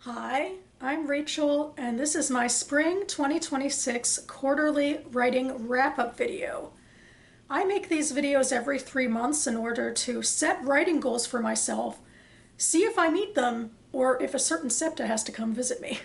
Hi, I'm Rachel, and this is my Spring 2026 quarterly writing wrap-up video. I make these videos every 3 months in order to set writing goals for myself, see if I meet them, or if a certain SEPTA has to come visit me.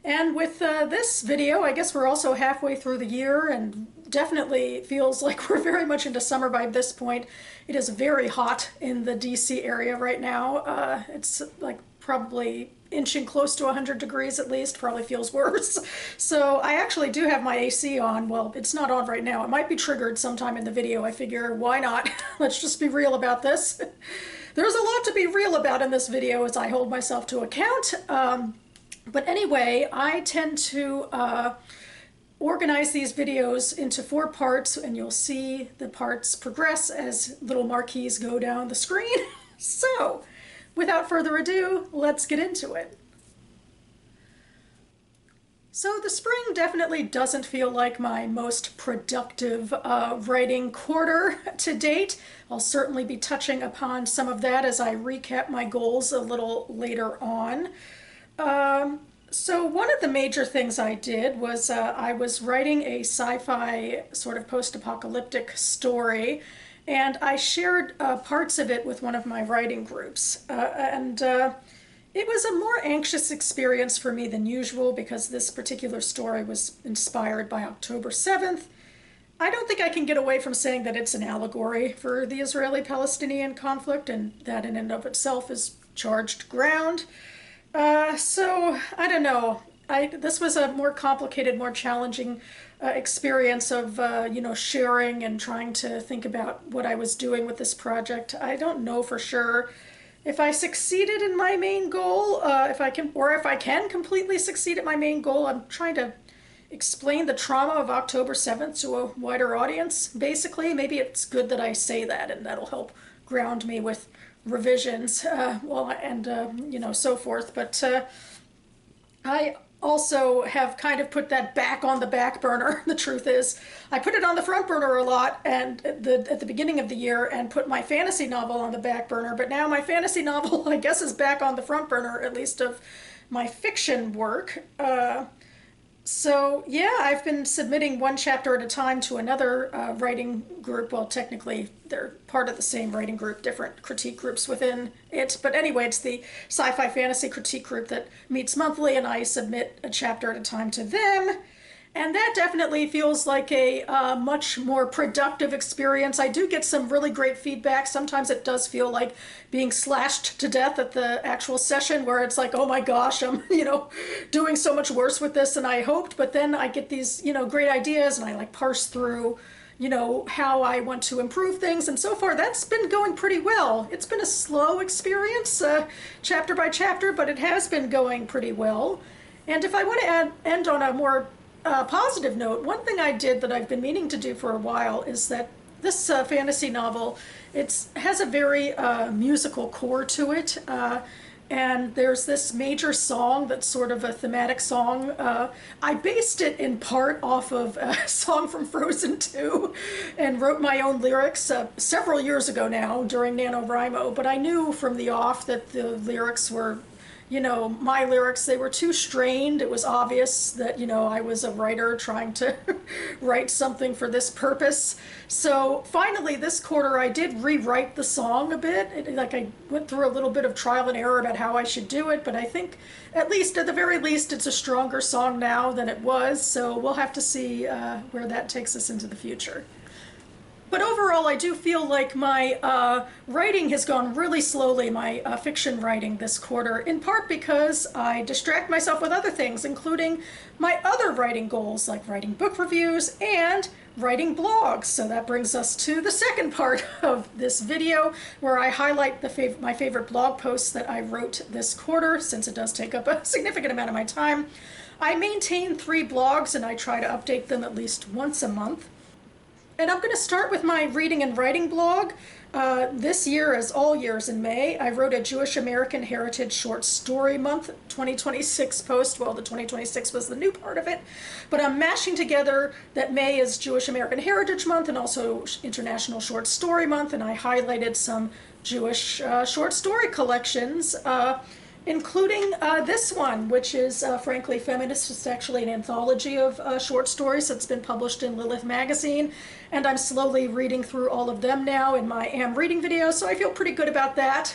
And with this video, I guess we're also halfway through the year and definitely feels like we're very much into summer by this point. It is very hot in the DC area right now. It's like probably inching close to 100 degrees at least, probably feels worse. So I actually do have my AC on. Well, it's not on right now. It might be triggered sometime in the video. I figure, why not? Let's just be real about this. There's a lot to be real about in this video as I hold myself to account. But anyway, I tend to organize these videos into 4 parts, and you'll see the parts progress as little marquees go down the screen. So, without further ado, let's get into it. So the spring definitely doesn't feel like my most productive writing quarter to date. I'll certainly be touching upon some of that as I recap my goals a little later on. So one of the major things I did was I was writing a sci-fi sort of post-apocalyptic story, and I shared parts of it with one of my writing groups. It was a more anxious experience for me than usual because this particular story was inspired by October 7th. I don't think I can get away from saying that it's an allegory for the Israeli-Palestinian conflict, and that in and of itself is charged ground. So I don't know. This was a more complicated, more challenging experience of sharing and trying to think about what I was doing with this project. I don't know for sure if I succeeded in my main goal, if I can completely succeed at my main goal. I'm trying to explain the trauma of October 7th to a wider audience. Basically, maybe it's good that I say that, and that'll help ground me with revisions, so forth. But I also have kind of put that back on the back burner. The truth is, I put it on the front burner a lot and at the beginning of the year, and put my fantasy novel on the back burner. But now my fantasy novel, I guess, is back on the front burner, at least of my fiction work. So yeah, I've been submitting one chapter at a time to another writing group. Well, technically they're part of the same writing group, different critique groups within it. But anyway, it's the sci-fi fantasy critique group that meets monthly, and I submit a chapter at a time to them. And that definitely feels like a much more productive experience. I do get some really great feedback. Sometimes it does feel like being slashed to death at the actual session, where it's like, oh my gosh, I'm doing so much worse with this than I hoped. But then I get these great ideas, and I like parse through how I want to improve things. And so far that's been going pretty well. It's been a slow experience, chapter by chapter, but it has been going pretty well. And if I want to end on a more positive note, one thing I did that I've been meaning to do for a while is that this fantasy novel, it has a very musical core to it, and there's this major song that's sort of a thematic song. I based it in part off of a song from Frozen 2 and wrote my own lyrics several years ago now during NaNoWriMo, but I knew from the off that the lyrics were my lyrics, they were too strained. It was obvious that, I was a writer trying to write something for this purpose. So finally this quarter I did rewrite the song a bit. I went through a little bit of trial and error about how I should do it, but I think at the very least, it's a stronger song now than it was. So we'll have to see where that takes us into the future. But overall, I do feel like my writing has gone really slowly, my fiction writing this quarter, in part because I distract myself with other things, including my other writing goals, like writing book reviews and writing blogs. So that brings us to the second part of this video, where I highlight my favorite blog posts that I wrote this quarter, since it does take up a significant amount of my time. I maintain 3 blogs, and I try to update them at least once a month. And I'm going to start with my reading and writing blog. This year, as all years in May, I wrote a Jewish American Heritage Short Story Month 2026 post. Well, the 2026 was the new part of it. But I'm mashing together that May is Jewish American Heritage Month and also International Short Story Month, and I highlighted some Jewish short story collections. including this one, which is frankly feminist. It's actually an anthology of short stories that's been published in Lilith magazine, and I'm slowly reading through all of them now in my Am Reading video, so I feel pretty good about that.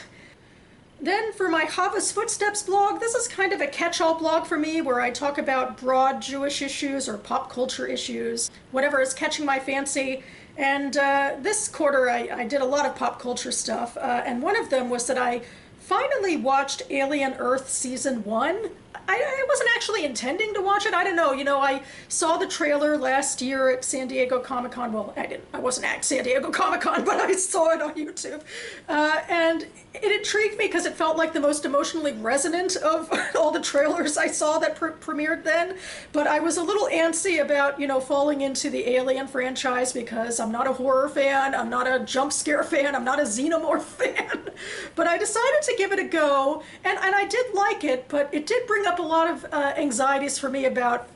Then for my Hava's Footsteps blog, this is kind of a catch-all blog for me where I talk about broad Jewish issues or pop culture issues, whatever is catching my fancy. And this quarter I did a lot of pop culture stuff, and one of them was that I finally watched Alien Earth Season 1. I wasn't actually intending to watch it. I don't know. You know, I saw the trailer last year at San Diego Comic-Con. Well, I wasn't at San Diego Comic-Con, but I saw it on YouTube. And it intrigued me because it felt like the most emotionally resonant of all the trailers I saw that premiered then. But I was a little antsy about, you know, falling into the Alien franchise because I'm not a horror fan, I'm not a jump scare fan, I'm not a xenomorph fan. But I decided to give it a go, and I did like it, but it did bring up a lot of anxieties for me about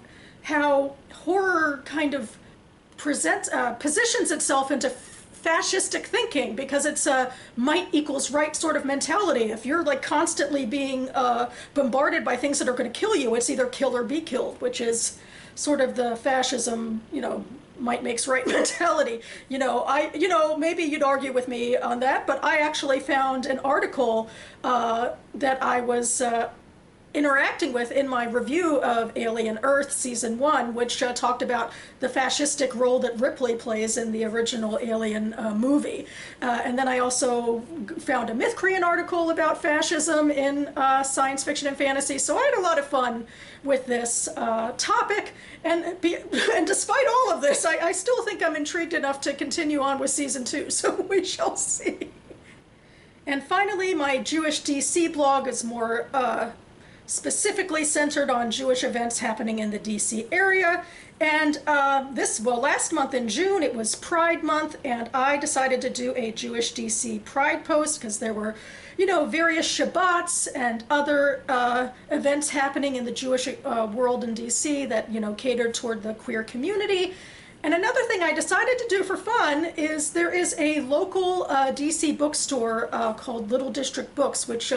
how horror kind of positions itself into fascistic thinking, because it's a might equals right sort of mentality. If you're like constantly being bombarded by things that are going to kill you, it's either kill or be killed, which is sort of the fascism, you know, might makes right mentality. You know, maybe you'd argue with me on that, but I actually found an article that I was interacting with in my review of Alien Earth Season 1, which talked about the fascistic role that Ripley plays in the original Alien movie. And then I also found a Mythcrean article about fascism in science fiction and fantasy. So I had a lot of fun with this topic. And despite all of this, I still think I'm intrigued enough to continue on with Season 2. So we shall see. And finally, my Jewish DC blog is more specifically centered on Jewish events happening in the DC area. And last month in June, it was Pride Month, and I decided to do a Jewish DC Pride post because there were, you know, various Shabbats and other events happening in the Jewish world in DC that, you know, catered toward the queer community. And another thing I decided to do for fun is there is a local DC bookstore called Little District Books, which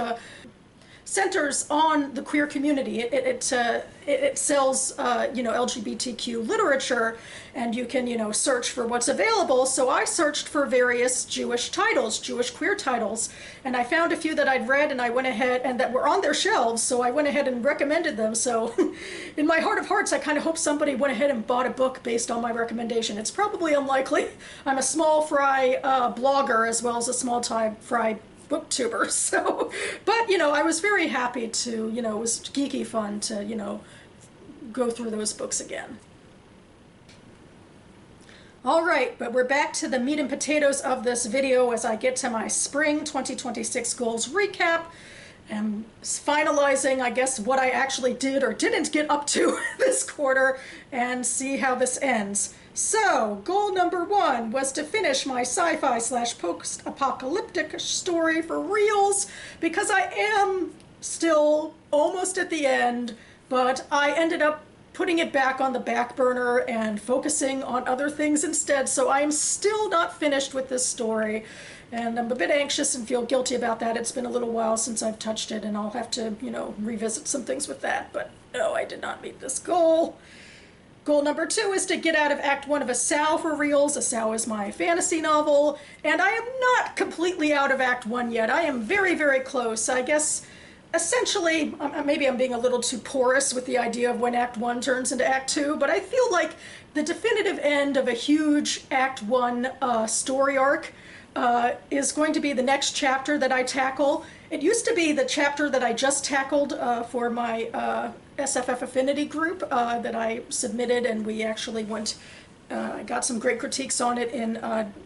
centers on the queer community. It sells, you know, LGBTQ literature, and you can, you know, search for what's available. So I searched for various Jewish titles, Jewish queer titles, and I found a few that I'd read, and I went ahead, and that were on their shelves, so I went ahead and recommended them. So in my heart of hearts, I kind of hope somebody went ahead and bought a book based on my recommendation. It's probably unlikely. I'm a small fry blogger as well as a small time fry booktuber, so, but, you know, I was very happy to, you know, it was geeky fun to, you know, go through those books again. All right, but we're back to the meat and potatoes of this video as I get to my spring 2026 goals recap. I'm finalizing, I guess, what I actually did or didn't get up to this quarter and see how this ends. So, goal number 1 was to finish my sci-fi / post-apocalyptic story for reals, because I am still almost at the end, but I ended up putting it back on the back burner and focusing on other things instead, so I am still not finished with this story. And I'm a bit anxious and feel guilty about that. It's been a little while since I've touched it, and I'll have to, you know, revisit some things with that. But no, I did not meet this goal. Goal number 2 is to get out of Act 1 of Asau for reals. Asau is my fantasy novel, and I am not completely out of Act 1 yet. I am very, very close. I guess, essentially, maybe I'm being a little too porous with the idea of when Act 1 turns into Act 2, but I feel like the definitive end of a huge Act 1 story arc is going to be the next chapter that I tackle. It used to be the chapter that I just tackled for my SFF Affinity group that I submitted, and we actually went, I got some great critiques on it in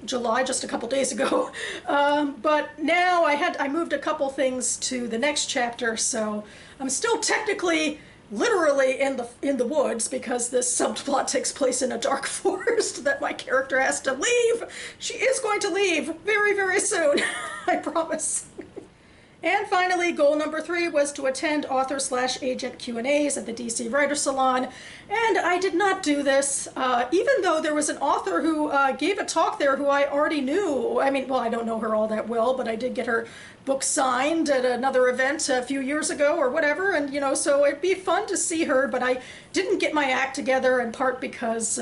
July, just a couple days ago. But now I moved a couple things to the next chapter, so I'm still technically literally in the woods, because this subplot takes place in a dark forest that my character has to leave. She is going to leave very, very soon, I promise. And finally, goal number 3 was to attend author/agent Q&As at the DC Writer Salon, and I did not do this, even though there was an author who gave a talk there who I already knew. I mean, well, I don't know her all that well, but I did get her book signed at another event a few years ago or whatever, and so it'd be fun to see her, but I didn't get my act together, in part because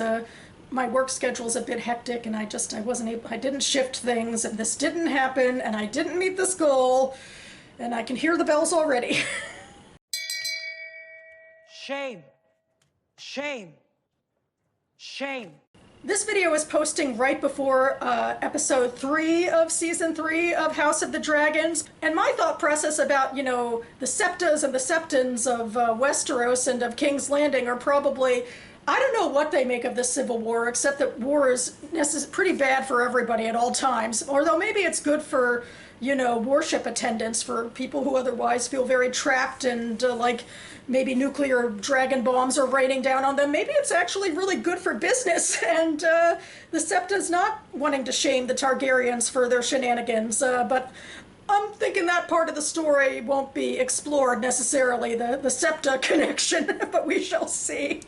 my work schedule's a bit hectic, and I wasn't able, I didn't shift things, and this didn't happen, and I didn't meet this goal. And I can hear the bells already. Shame. Shame. Shame. This video is posting right before episode 3 of season 3 of House of the Dragons. And my thought process about, the septas and the septons of Westeros and of King's Landing are probably, I don't know what they make of the Civil War, except that war is pretty bad for everybody at all times. Although maybe it's good for worship attendance, for people who otherwise feel very trapped and like maybe nuclear dragon bombs are raining down on them. Maybe it's actually really good for business, and the Septa's not wanting to shame the Targaryens for their shenanigans, but I'm thinking that part of the story won't be explored necessarily, the Septa connection, but we shall see.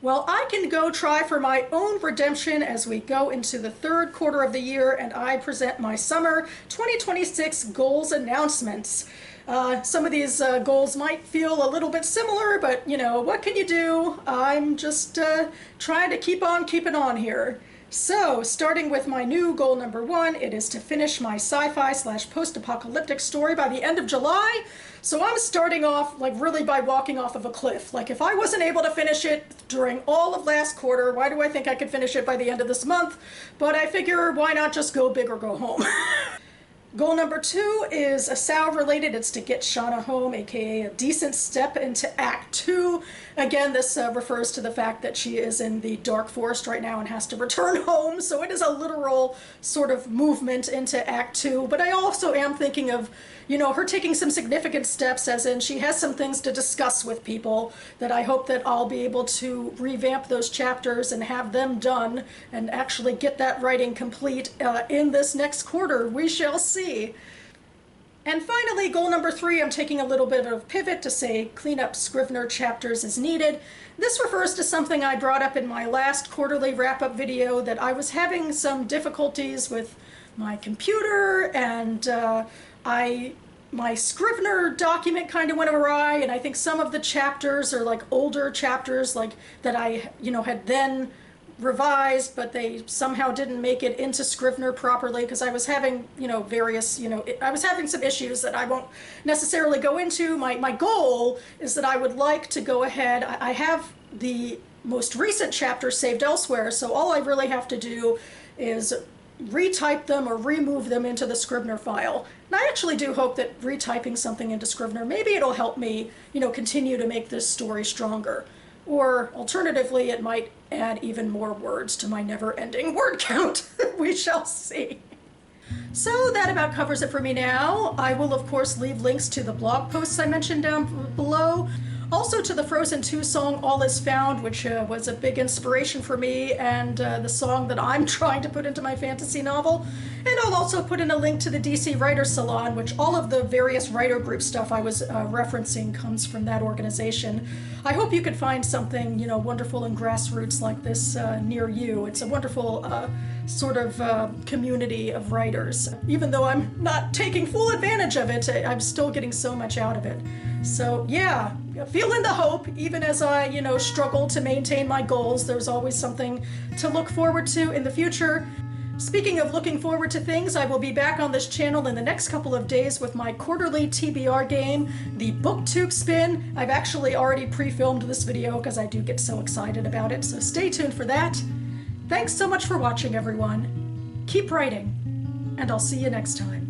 Well, I can go try for my own redemption as we go into the 3rd quarter of the year, and I present my summer 2026 goals announcements. Some of these goals might feel a little bit similar, but what can you do? I'm just trying to keep on keeping on here. So, starting with my new goal number 1, it is to finish my sci-fi/post-apocalyptic story by the end of July. So I'm starting off really by walking off of a cliff. Like, if I wasn't able to finish it during all of last quarter, why do I think I could finish it by the end of this month? But I figure, why not just go big or go home? Goal number 2 is a Sal related. It's to get Shauna home, aka a decent step into Act 2. Again, this refers to the fact that she is in the Dark Forest right now and has to return home, so it is a literal sort of movement into Act 2. But I also am thinking of, her taking some significant steps, as in she has some things to discuss with people that I hope that I'll be able to revamp those chapters and have them done and actually get that writing complete in this next quarter. We shall see. And finally, goal number 3, I'm taking a little bit of a pivot to say clean up Scrivener chapters as needed. This refers to something I brought up in my last quarterly wrap-up video, that I was having some difficulties with my computer, and my Scrivener document kind of went awry, and I think some of the chapters are like older chapters that I had then revised, but they somehow didn't make it into Scrivener properly because I was having I was having some issues that I won't necessarily go into. My goal is that I would like to go ahead. I have the most recent chapters saved elsewhere, so all I really have to do is retype them or remove them into the Scrivener file. And I actually do hope that retyping something into Scrivener, maybe it'll help me, continue to make this story stronger. Or alternatively, it might add even more words to my never-ending word count. We shall see. So that about covers it for me now. I will, of course, leave links to the blog posts I mentioned down below. Also to the Frozen 2 song, All Is Found, which was a big inspiration for me, and the song that I'm trying to put into my fantasy novel. And I'll also put in a link to the DC Writer Salon, which all of the various writer group stuff I was referencing comes from that organization. I hope you could find something, wonderful and grassroots like this near you. It's a wonderful sort of community of writers. Even though I'm not taking full advantage of it, I'm still getting so much out of it. So yeah, feeling the hope, even as I, struggle to maintain my goals. There's always something to look forward to in the future. Speaking of looking forward to things, I will be back on this channel in the next couple of days with my quarterly TBR game, the BookTube Spin. I've actually already pre-filmed this video because I do get so excited about it, so stay tuned for that. Thanks so much for watching, everyone. Keep writing, and I'll see you next time.